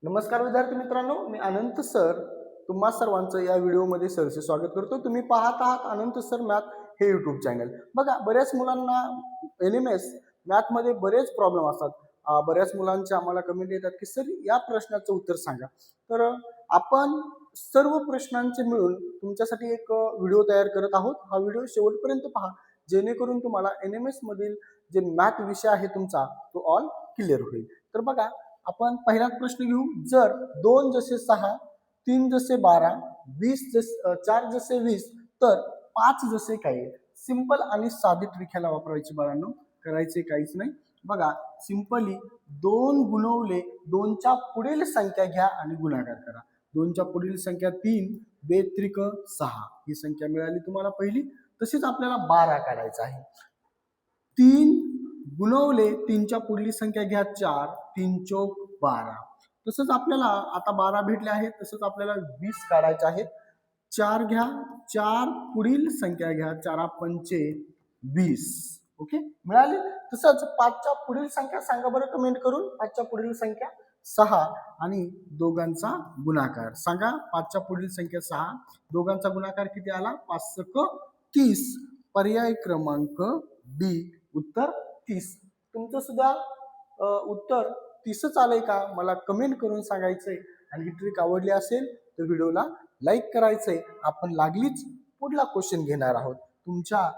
नमस्कार विद्यार्थी मित्रांनो, मी अनंत सर तुम्हा सर्वांचं या व्हिडिओमध्ये सरसे स्वागत करतो। तुम्ही पाहत आहात अनंत सर मॅथ हे यूट्यूब चॅनल। बघा, बऱ्याच मुलांना एलएमएस मॅथमध्ये बरेच प्रॉब्लेम असतात। बऱ्याच मुलांचे आम्हाला कमेंट येतात की सर या प्रश्नाचं उत्तर सांगा। तर आपण सर्व प्रश्नांचे मिळून तुमच्यासाठी एक व्हिडिओ तयार करत आहोत। हा व्हिडिओ शेवटपर्यंत पहा, जेणेकरून तुम्हाला एनएमएस मधील जे मॅथ विषय आहे तुमचा तो ऑल क्लिअर होईल। तर बघा, आपण पहिला प्रश्न घेऊ। जर 2 जसे 6, 3 जसे 12, 4 जसे 20, तर 5 जसे काय? सिंपल आणि साधी ट्रिक ह्याला वापरायची बाळांनो, करायचे काहीच नाही। बघा, सिंपली 2 गुणवले 2च्या पुढील संख्या घ्या आणि गुणाकार करा। 2च्या पुढील संख्या 3, बेत्रिक 6 ही संख्या मिळाली तुम्हाला पहिली। तसेच आपल्याला 12 काढायचा आहे। 3 गुणवले 3च्या पुढली संख्या घ्या 4, 3 चौक 12। तसंच आपल्याला आता 12 भेटले आहेत, तसंच आपल्याला 20 काढायचे आहेत। 4 घ्या, 4 पुढील संख्या घ्या, 4 पंचे 20। ओके, मिळाले। तसंच 5च्या पुढील संख्या सांगा बरं कमेंट करून। 5च्या पुढील संख्या 6 आणि दोघांचा गुणाकार सांगा। 5च्या पुढील संख्या 6, दोघांचा गुणाकार किती आला? 5 × 30। पर्याय क्रमांक डी, उत्तर 30। तुमचं सुद्धा उत्तर 30च आलंय का मला कमेंट करून सांगायचंय। आणि ही ट्रिक आवडली असेल तर व्हिडिओला लाईक करायचंय। आपण लागलीच पुढला क्वेश्चन घेणार आहोत। तुमच्या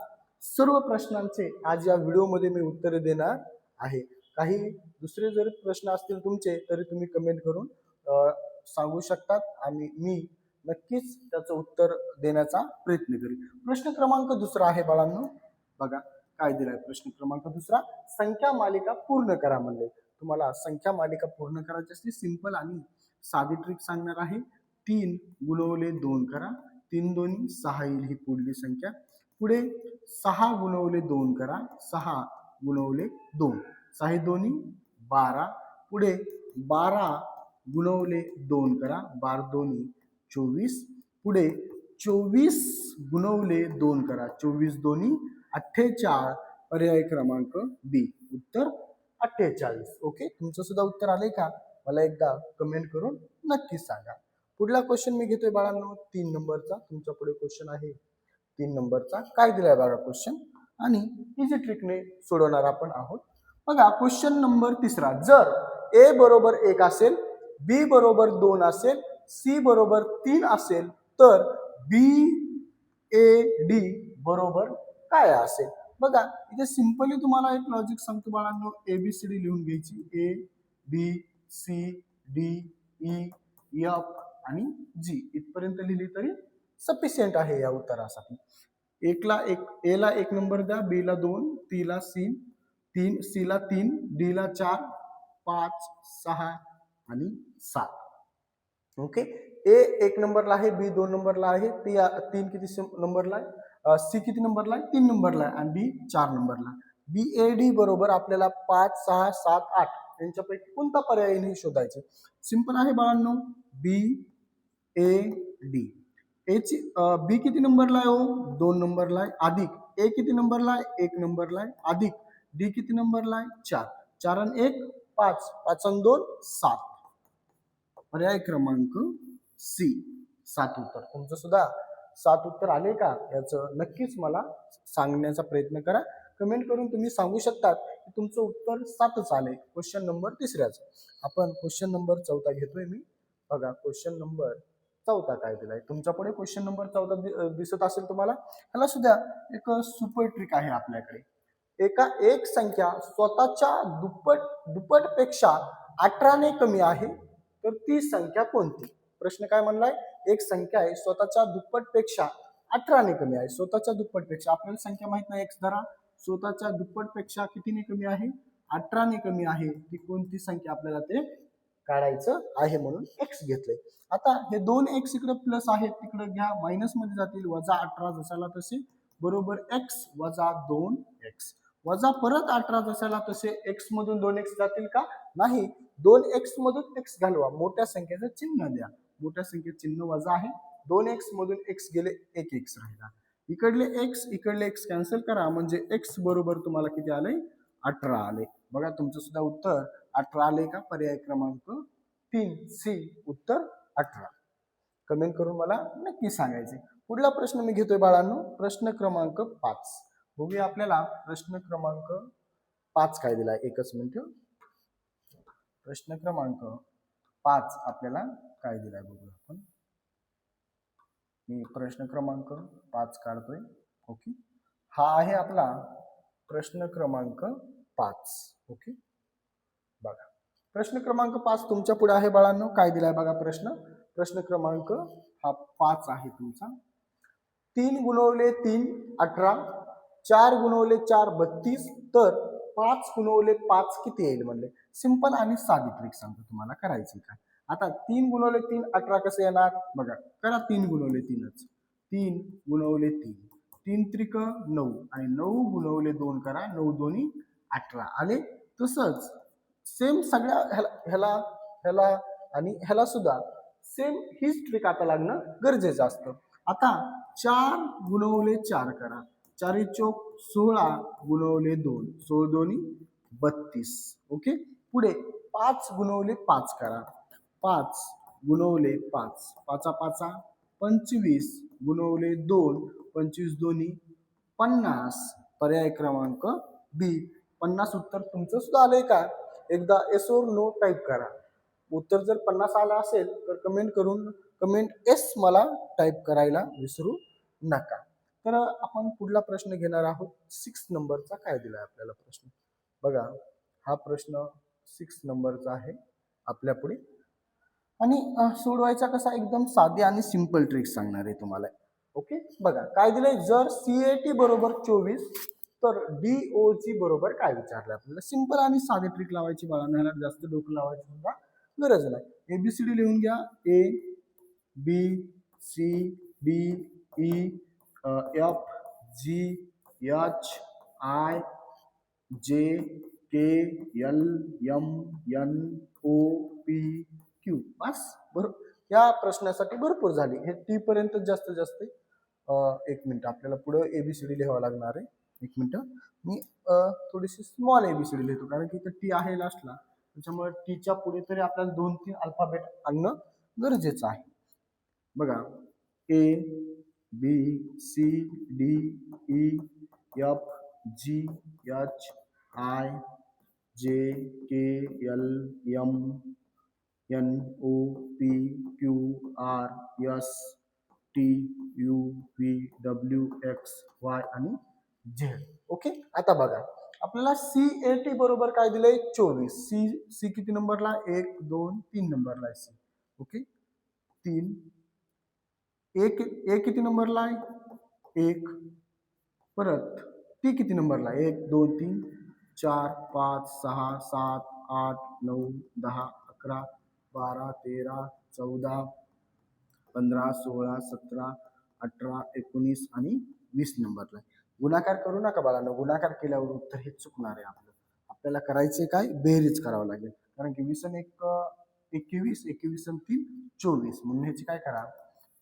सर्व प्रश्नांचे आज या व्हिडिओमध्ये मी उत्तरे देणार आहे। काही दुसरे जर प्रश्न असतील तुमचे तरी तुम्ही कमेंट करून सांगू शकतात आणि मी नक्कीच त्याचं उत्तर देण्याचा प्रयत्न करेन। प्रश्न क्रमांक दुसरा आहे बाळांनो, बघा काय दिलाय प्रश्न क्रमांक दुसरा। संख्या मालिका पूर्ण करा म्हणले। तुम्हाला संख्या मालिका पूर्ण करायची असली सिंपल आणि साधी ट्रिक सांगणार आहे। 3 गुणवले 2 करा, 3 दोन्ही 6 येईल ही पुढली संख्या। पुढे 6 गुणवले 2 करा, 6 गुणवले 2, 6 दोन्ही 12। पुढे 12 गुणवले 2 करा, 12 दोन्ही 24। पुढे 24 गुणवले 2 करा, 24 दोन्ही 48। पर्याय क्रमांक बी, उत्तर 48। ओके, तुमचं सुद्धा उत्तर आलंय का मला एकदा कमेंट करून नक्की सांगा। पुढला क्वेश्चन मी घेतोय बाळांनो 3 नंबरचा। तुमच्या पुढे क्वेश्चन आहे 3 नंबरचा। काय दिलाय बघा क्वेश्चन आणि इझी ट्रिकने सोडवणार आपण आहोत। बघा, क्वेश्चन नंबर तिसरा। जर ए बरोबर 1 असेल, बी बरोबर 2 असेल, सी बरोबर 3 असेल, तर बी ए डी बरोबर काय असेल? बघा, इथे सिंपली तुम्हाला एक लॉजिक सांगतो बाळांनो, एबीसीडी लिहून घ्यायची। A B C D E F आणि जी इथपर्यंत लिहिली तरी सफिशियंट आहे या उत्तरासाठी। ए ला 1 नंबर द्या, बी ला 2, टी ला 3, सी ला 3, डी ला 4, 5, 6 आणि 7। ओके, ए 1 नंबरला आहे, बी 2 नंबरला आहे, टी 3 किती नंबरला आहे, सी किती नंबरला आहे? 3 नंबरला आहे आणि डी 4 नंबरला। बी ए डी बरोबर आपल्याला 5, 6, 7, 8 यांच्यापैकी कोणता पर्याय नाही शोधायचं। सिंपल आहे बाळांनो, बी ए डी। एची बी किती नंबरला आहे हो? 2 नंबरला आहे, अधिक ए किती नंबरला आहे? 1 नंबरला आहे, अधिक डी किती नंबरला आहे? 4। 4 आणि 1 5, 5 आणि 2 7। पर्याय क्रमांक सी, 7 उत्तर। तुमचं सुद्धा 7 उत्तर आले का याचं नक्कीच मला सांगण्याचा प्रयत्न करा। कमेंट करून तुम्ही सांगू शकतात की तुमचं उत्तर 7च आले क्वेश्चन नंबर तिसऱ्याचं। आपण क्वेश्चन नंबर 4 घेतोय मी। बघा, क्वेश्चन नंबर 4 काय दिलाय तुमच्या पुढे। क्वेश्चन नंबर 4 दिसत असेल तुम्हाला। ह्याला सुद्धा एक सुपर ट्रिक आहे आपल्याकडे। एक संख्या स्वतःच्या दुप्पट पेक्षा 18 ने कमी आहे, तर ती संख्या कोणती? प्रश्न काय म्हणलाय? एक संख्या आहे स्वतःच्या दुप्पटपेक्षा 18 ने कमी आहे। स्वतःच्या दुप्पटपेक्षा आपल्याला संख्या माहित नाही, एक्स धरा। स्वतःच्या दुप्पटपेक्षा कितीने कमी आहे? 18 ने कमी आहे। ती कोणती संख्या आपल्याला ते काढायचं आहे, म्हणून एक्स घेतलंय। आता हे 2 एक्स इकडे प्लस आहेत, तिकडे घ्या, मायनस मध्ये जातील। वजा 18 जसाला तसे बरोबर एक्स वजा 2 एक्स। वजा परत 18 जसाला तसे एक्स मधून 2 एक्स जातील का? नाही, 2 एक्स मधून एक्स घालवा, मोठ्या संख्येचं चिन्ह द्या। मोठ्या संख्येचं चिन्ह वजा आहे, 2 एक्स मधून एक्स गेले, 1 एक्स राहिला। इकडले एक्स कॅन्सल करा, म्हणजे एक्स बरोबर तुम्हाला किती आले? 18 आले। बघा, तुमचं सुद्धा उत्तर 18 आले का? पर्याय क्रमांक 3 सी उत्तर 18. कमेंट करून मला नक्की सांगायचे. पुढला प्रश्न मी घेतोय बाळांनो, प्रश्न क्रमांक 5. बघूया आपल्याला प्रश्न क्रमांक 5 काय दिलाय. एकच मिनिट. प्रश्न क्रमांक 5 आपल्याला काय दिलाय बघूया आपण. मी प्रश्न क्रमांक 5 काढतोय. ओके, हा आहे आपला प्रश्न क्रमांक 5. ओके, बघा प्रश्न क्रमांक 5 तुमच्या पुढे आहे बाळांनो. काय दिलाय बघा प्रश्न. प्रश्न क्रमांक हा 5 आहे तुमचा. 3 गुणवले 3 18, 4 गुणवले 4 32, तर 5 गुणवले 5 किती येईल म्हणले. सिंपल आणि साधी ट्रिक सांगतो तुम्हाला करायची काय. आता 3 गुणवले 3 18 कसं येणार बघा. करा 3 गुणवले 3च. 3 गुणवले 3, 3 त्रिक 9 आणि 9 गुणवले 2 करा. 9 दोन्ही 18 आले. तसंच सेम सगळ्या ह्याला ह्याला आणि ह्याला सुद्धा सेम हीच ट्रिक आता लागणं गरजेचं असतं. आता 4 गुणवले 4 करा. 4 चौक 16 गुणवले 2, 16 दोन्ही 32. ओके, पुढे 5 गुणवले 5 करा. 5 गुणवले 5, 5 5 25 गुणवले 2, 25 दोन्ही 50. पर्याय क्रमांक बी 50 उत्तर तुमचं सुद्धा आलंय का. एकदा एस और नो टाईप करा. उत्तर जर 50 आलं असेल तर कमेंट एस मला टाईप करायला विसरू नका. तर आपण पुढला प्रश्न घेणार आहोत. 6 नंबरचा काय दिलाय आपल्याला प्रश्न बघा. हा प्रश्न 6 नंबरचा आहे आपल्या पुढे आणि सोडवायचा कसा एकदम साधी आणि सिंपल ट्रिक सांगणार आहे तुम्हाला. ओके, बघा काय दिलंय. जर CAT बरोबर 24 तर DOG बरोबर काय विचारलं आपल्याला. सिंपल आणि साधी ट्रिक लावायची बाळांना, जास्त डोकं लावायची सुद्धा गरज नाही. ABCD लिहून घ्या. ABCDEFGHIJKLMNOPQ. बस या प्रश्नासाठी भरपूर झाली. हे टी पर्यंत जास्तीत जास्त 1 मिनिट आपल्याला पुढे ABCD लिहावं लागणार आहे. 1 मिनिट मी थोडीशी स्मॉल ABCD लिहितो कारण की टी आहे लास्टला. त्याच्यामुळे टीच्या पुढे तरी आपल्याला 2-3 अल्फाबेट आणणं गरजेचं आहे. बघा ABCDEFGHIJKLMNOPQRSTUVWXY आणि Z. ओके, आता बघा आपल्याला CAT बरोबर काय दिलंय 24. सी किती नंबरला 1 2 3 नंबरला आहे सी. ओके, 3 ए किती नंबरला आहे 1. परत टी किती नंबरला 1 2 3 4 5 6 7 8 9 10 11 12 13 14 15 16 17 18 19 आणि 20 नंबरला. गुणाकार करू नका बाळांनो. गुणाकार केल्यावर उत्तर हे चुकणार आहे आपलं. आपल्याला करायचे काय बेरीज करावं लागेल कारण की 20 आणि 1 21, 21 आणि 3 24 म्हणून ह्याची काय करा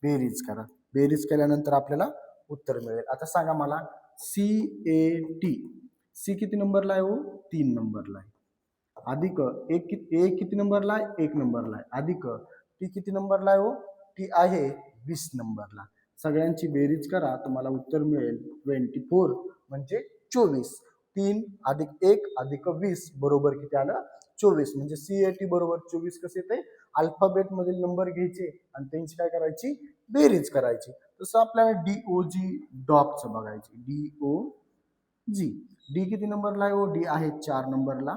बेरीज करा. बेरीज केल्यानंतर आपल्याला उत्तर मिळेल. आता सांगा मला CAT सी किती नंबरला आहे हो 3 नंबरला आहे. अधिक ए किती नंबरला आहे 1 नंबरला आहे. अधिक टी किती नंबरला आहे हो टी आहे 20 नंबरला. सगळ्यांची बेरीज करा तुम्हाला उत्तर मिळेल 24 म्हणजे 24. 3 अधिक 1 अधिक 20 बरोबर किती आलं 24. म्हणजे CAT बरोबर 24 कसे येते अल्फाबेट मधील नंबर घ्यायचे आणि त्यांची काय करायची बेरीज करायची. तसं आपल्याला DOG डॉगचं बघायचे. DOG डी किती नंबरला आहे ओ डी आहे 4 नंबरला.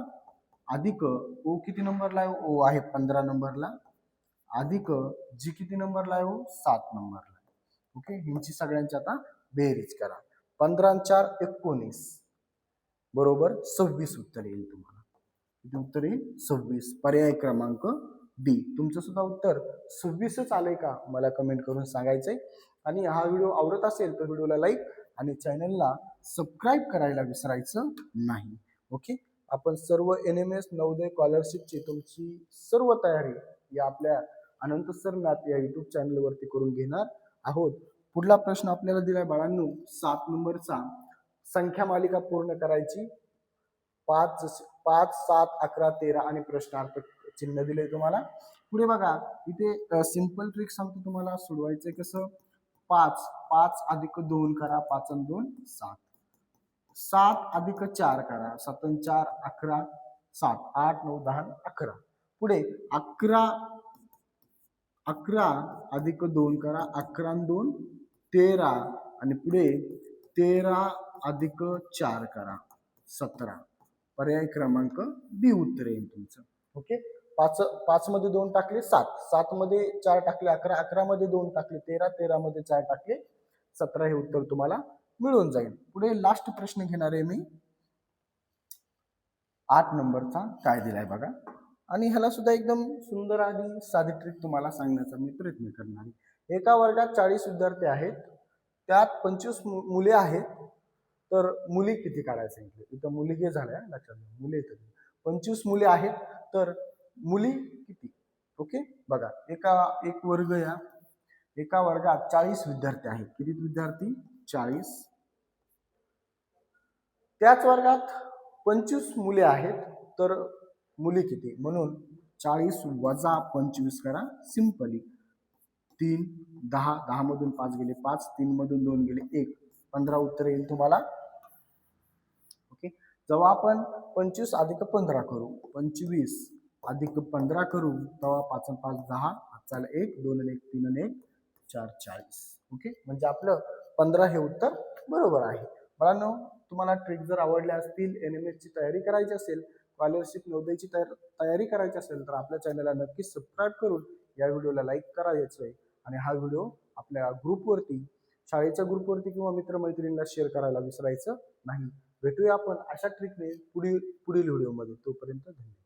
अधिक ओ किती नंबरला आहे ओ आहे 15 नंबरला. अधिक जी किती नंबरला आहे ओ 7 नंबरला. ओके, ह्यांची सगळ्यांची आता बेरीज करा. 15 आणि 4 19 बरोबर 26 उत्तर येईल तुम्हाला. किती उत्तर येईल 26. पर्याय क्रमांक डी. तुमचं सुद्धा उत्तर 26च आलंय का मला कमेंट करून सांगायचंय. आणि हा व्हिडिओ आवडत असेल तर व्हिडिओला लाईक आणि चॅनलला सबस्क्राईब करायला विसरायचं नाही. ओके, आपण सर्व NMS नवोदय स्कॉलरशिपची तुमची सर्व तयारी या आपल्या अनंत सर मॅथ या युट्यूब चॅनलवरती करून घेणार आहोत. पुढला प्रश्न आपल्याला दिलाय बाळांनो 7 नंबरचा. संख्या मालिका पूर्ण करायची. 5 7 11 13 आणि प्रश्नार्थ चिन्ह दिले तुम्हाला. पुढे बघा इथे सिंपल ट्रिक सांगतो तुम्हाला, सोडवायचंय कसं. 5 5 अधिक 2 करा, 5 आणि 2 7. 7 अधिक 4 करा, 7 आणि 4 11, 7 8 9 10 11. पुढे 11 11 अधिक 2 करा, 11 आणि 2 13, आणि पुढे 13 अधिक 4 करा, 17. पर्याय क्रमांक बी उत्तर येईल तुमचं. ओके. 5 मध्ये 2 टाकले 7, 7 मध्ये 4 टाकले 11, 11 मध्ये 2 टाकले 13, 13 मध्ये 4 टाकले 17. हे उत्तर तुम्हाला मिळून जाईल. पुढे लास्ट प्रश्न घेणार आहे मी, 8 नंबरचा. काय दिलाय बघा, आणि ह्याला सुद्धा एकदम सुंदर आणि साधी ट्रिक तुम्हाला सांगण्याचा मी प्रयत्न करणार आहे. एका वर्गात 40 विद्यार्थी आहेत, त्यात 25 मुले आहेत, तर मुली किती काढायला सांगितले. इथं मुली हे झाल्या लक्षात घ्या, मुले येतात. 25 मुले आहेत तर मुली किती. ओके. बघा एक वर्ग, या एका वर्गात 40 विद्यार्थी आहेत. किती विद्यार्थी? 40. त्याच वर्गात 25 मुले आहेत तर मुली किती. म्हणून 40 वजा 25 करा सिंपली. 3 10, 10 मधून 5 गेले 5, 3 मधून 2 गेले 1, 15 उत्तर येईल तुम्हाला. ओके. जेव्हा आपण 25 अधिक 15 करू, 25 अधिक 15 करू, तेव्हा 5 आणि 5 10, चाल 1 2 आणि 1 3 आणि 1 4 40. ओके. म्हणजे आपलं 15 हे उत्तर बरोबर आहे. मला तुम्हाला ट्रिक जर आवडल्या असतील, NMS ची तयारी करायची असेल, स्कॉलरशिप नोंदणीची तयारी करायची असेल, तर आपल्या चॅनलला नक्कीच सबस्क्राईब करून या व्हिडिओला लाईक करायचं आहे, आणि हा व्हिडिओ आपल्या ग्रुपवरती, शाळेच्या ग्रुपवरती किंवा मित्रमैत्रिणींना शेअर करायला विसरायचं नाही. भेटूया आपण अशा ट्रिकने पुढील व्हिडिओमध्ये. तोपर्यंत धन्यवाद.